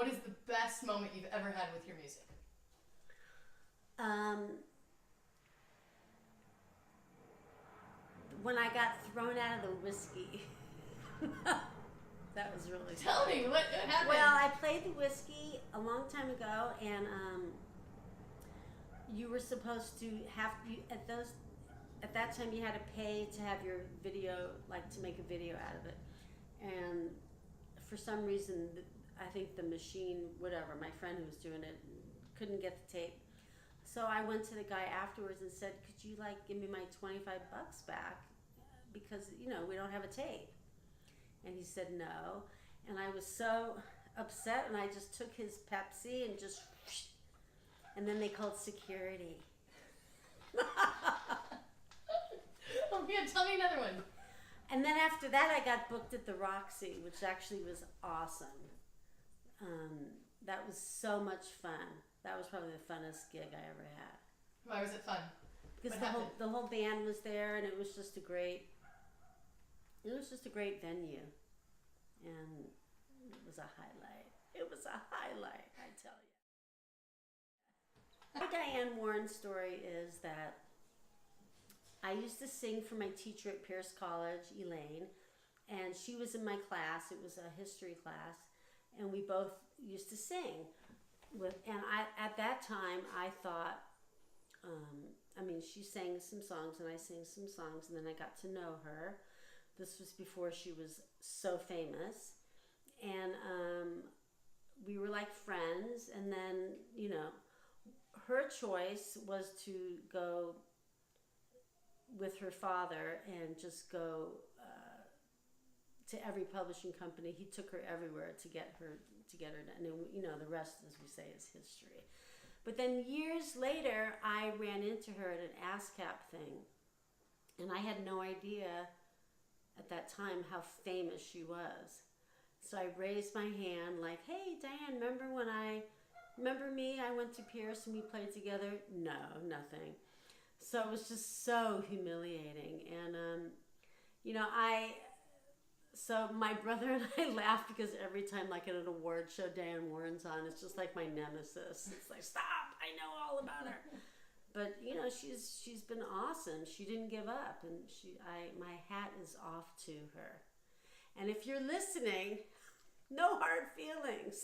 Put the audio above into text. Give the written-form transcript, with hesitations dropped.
What is the best moment you've ever had with your music? When I got thrown out of the whiskey. That was really Tell me what happened. Well, I played the whiskey a long time ago, and you were supposed to have at that time you had to pay to have your video, like to make a video out of it, and for some reason I think the machine, whatever, my friend who was doing it couldn't get the tape. So I went to the guy afterwards and said, could you like give me my $25 back, because we don't have a tape. And he said no, and I was so upset, and I just took his Pepsi and just, and then they called security. Oh yeah, tell me another one. And then after that, I got booked at the Roxy, which actually was awesome. That was so much fun. That was probably the funnest gig I ever had. Why was it fun? Because the whole band was there, and it was just a great venue, and it was a highlight. It was a highlight, I tell you. My Diane Warren story is that I used to sing for my teacher at Pierce College, Elaine, and she was in my class. It was a history class, and we both used to sing. At that time, I thought, she sang some songs, and I sang some songs, and then I got to know her. This was before she was so famous, and we were like friends, and then, her choice was to go with her father and just go to every publishing company. He took her everywhere to get her done, and the rest, as we say, is history. But then years later, I ran into her at an ASCAP thing, and I had no idea at that time how famous she was. So I raised my hand like, hey, Diane, remember me? I went to Pierce and we played together. No, nothing. So it was just so humiliating. And, so my brother and I laughed because every time, like at an award show, Diane Warren's on, it's just like my nemesis. It's like, stop, I know all about her. But she's been awesome. She didn't give up, and my hat is off to her. And if you're listening, no hard feelings.